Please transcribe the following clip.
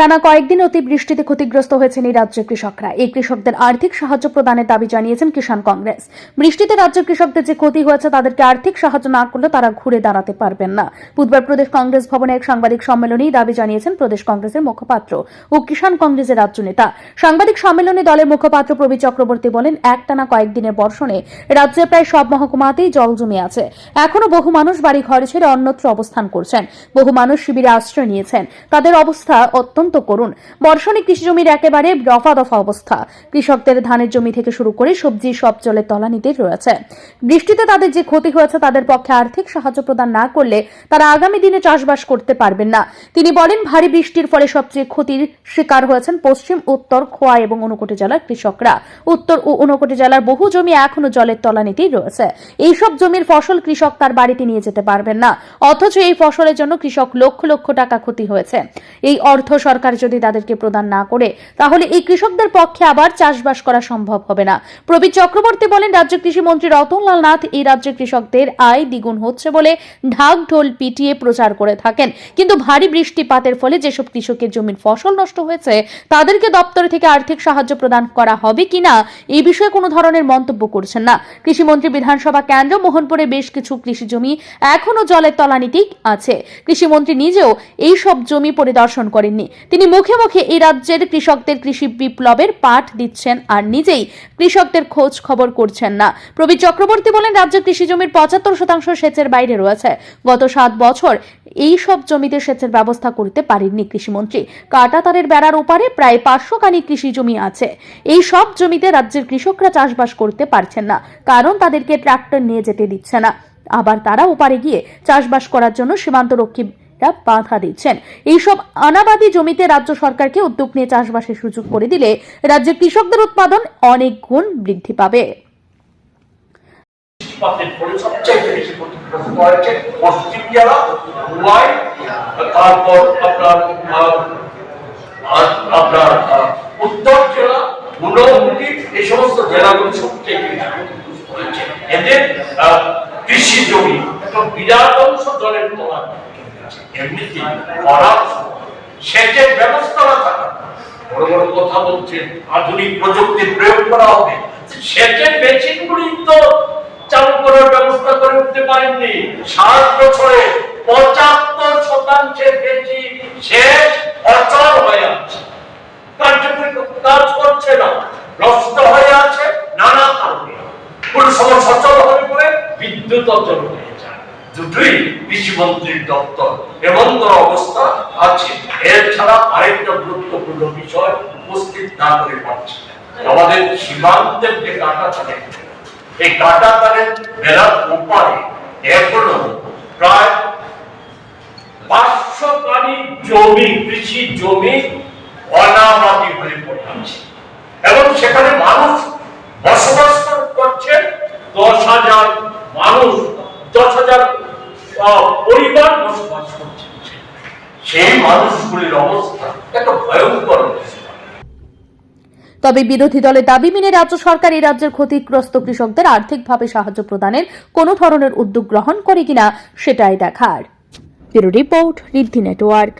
টানা কয়েকদিন অতিবৃষ্টিতে ক্ষতিগ্রস্ত হয়েছেন এই রাজ্যের কৃষকরা। এই কৃষকদের আর্থিক সাহায্য প্রদানের দাবি জানিয়েছেন কিষাণ কংগ্রেস। বৃষ্টিতে রাজ্যের কৃষকদের যে ক্ষতি হয়েছে তাদেরকে আর্থিক সাহায্য না করলে তারা ঘুরে দাঁড়াতে পারবেন না। বুধবার প্রদেশ কংগ্রেস ভবনে এক সাংবাদিক সম্মেলনে দাবি জানিয়েছেন প্রদেশ কংগ্রেসের মুখপাত্র ও কিষাণ কংগ্রেসের রাজ্য নেতা। সাংবাদিক সম্মেলনে দলের মুখপাত্র প্রবীর চক্রবর্তী বলেন, একটানা কয়েকদিনের বর্ষণে রাজ্যের প্রায় সব মহকুমাতেই জল জমে আছে। এখনো বহু মানুষ বাড়ি ঘর ছেড়ে অন্যত্র অবস্থান করছেন। বহু মানুষ শিবিরে আশ্রয় নিয়েছেন। তাদের অবস্থা অত্যন্ত করুণ। বর্ষণে কৃষি জমির একেবারে দফা অবস্থা। কৃষকদের ধানের জমি থেকে শুরু করে সবজি সব জলের তলানিতে রয়েছে। বৃষ্টিতে তাদের যে ক্ষতি হয়েছে তাদের পক্ষে আর্থিক সাহায্য প্রদান না করলে তারা আগামী দিনে চাষবাস করতে পারবেন না। তিনি বলেন, ভারী বৃষ্টির ফলে সবচেয়ে ক্ষতির শিকার হয়েছেন পশ্চিম, উত্তর, খোয়া এবং ঊনকোটি জেলার কৃষকরা। উত্তর ও ঊনকোটি জেলার বহু জমি এখনো জলের তলানিতেই রয়েছে। এইসব জমির ফসল কৃষক তার বাড়িতে নিয়ে যেতে পারবেন না, অথচ এই ফসলের জন্য কৃষক লক্ষ লক্ষ টাকা ক্ষতি হয়েছে। এই অর্থ সরকার যদি তাদেরকে প্রদান না করে তাহলে এই কৃষকদের পক্ষে আবার চাষবাস করা সম্ভব হবে না। প্রবীর চক্রবর্তী বলেন, রাজ্যের কৃষিমন্ত্রী রতনলাল নাথ এই রাজ্যের কৃষকদের আয় দ্বিগুণ হচ্ছে বলে ঢাক ঢোল পিটিয়ে প্রচার করে থাকেন, কিন্তু ভারী বৃষ্টিপাতের ফলে যেসব কৃষকের জমির ফসল নষ্ট হয়েছে তাদেরকে দপ্তর থেকে আর্থিক সাহায্য প্রদান করা হবে কিনা এই বিষয়ে কোনো ধরনের মন্তব্য করছেন না। কৃষিমন্ত্রী বিধানসভা কেন্দ্র মোহনপুরে বেশ কিছু কৃষি জমি এখনো জলের তলানিতেই আছে। কৃষিমন্ত্রী নিজেও এই সব জমি পরিদর্শন করেননি। তিনি মুখে মুখে এই রাজ্যের কৃষকদের কৃষি বিপ্লবের পাঠ দিচ্ছেন আর নিজেই কৃষকদের খোঁজ খবর করছেন না। প্রবীর চক্রবর্তী বলেন, রাজ্যের কৃষি জমির 75% সেচের বাইরে রয়েছে। গত 7 বছর এই সব জমিতে সেচের ব্যবস্থা করতে পারেননি কৃষিমন্ত্রী। কাঁটাতারের বেড়ার ওপারে প্রায় 500 খানি কৃষি জমি আছে। এই সব জমিতে রাজ্যের কৃষকরা চাষবাস করতে পারছেন না, কারণ তাদেরকে ট্রাক্টর নিয়ে যেতে দিচ্ছে না। আবার তারা ওপারে গিয়ে চাষবাস করার জন্য সীমান্তরক্ষী বাধা দিচ্ছেন। এইসব অনাবাদী জমিতে রাজ্য সরকারকে উদ্যোগ নিয়ে চাষবাসের সুযোগ করে দিলে রাজ্যের কৃষকদের উৎপাদন অনেক গুণ বৃদ্ধি পাবে। পশ্চিম জেলা, তারপর আপনার উত্তর জেলা, ঊনকোটি, এই সমস্ত জেলাগুলি সবচেয়ে এদের কৃষি জমি বিরাট অংশ জলের তলা। এমনিতে সেচের ব্যবস্থা না থাকা, বড় বড় কথা বলছেন আধুনিক প্রযুক্তির প্রয়োগ করা হবে, সেচের মেশিনগুলি তো চালু করার ব্যবস্থা করে উঠতে পারেননি। 7 বছরে 75% বেশি সেচ অচল হয়ে আছে, কার্যকরী কাজ করছে না, নষ্ট হয়ে আছে নানা কারণে। কোন সময় সচল হয়ে পড়ে বিদ্যুৎ অচল হয়ে যায়। দুটোই কৃষিমন্ত্রীর দপ্তর এমনতর অবস্থা আছে। এছাড়া আরেকটা গুরুত্বপূর্ণ বিষয় উপস্থিত না করে পারছে, আমাদের সীমান্তের যে কাঁটাতারের, এই কাঁটাতারের বেড়ার ওপারে এখনো প্রায় 500 খানি জমি, কৃষি জমি অনাবাদী হয়ে পড়ে আছে এবং সেখানে মানুষ বসবাস করছে। 10,000 মানুষ, 10,000 পরিবার বসবাস করছে। সেই মানুষগুলির অবস্থা একটা ভয়ঙ্কর অবস্থা। তবে বিরোধী দলের দাবি মেনে রাজ্য সরকার এই রাজ্যের ক্ষতিগ্রস্ত কৃষকদের আর্থিকভাবে সাহায্য প্রদানের কোনো ধরনের উদ্যোগ গ্রহণ করে কিনা সেটাই দেখার। ব্যুরো রিপোর্ট, ঋদ্ধি নেটওয়ার্ক।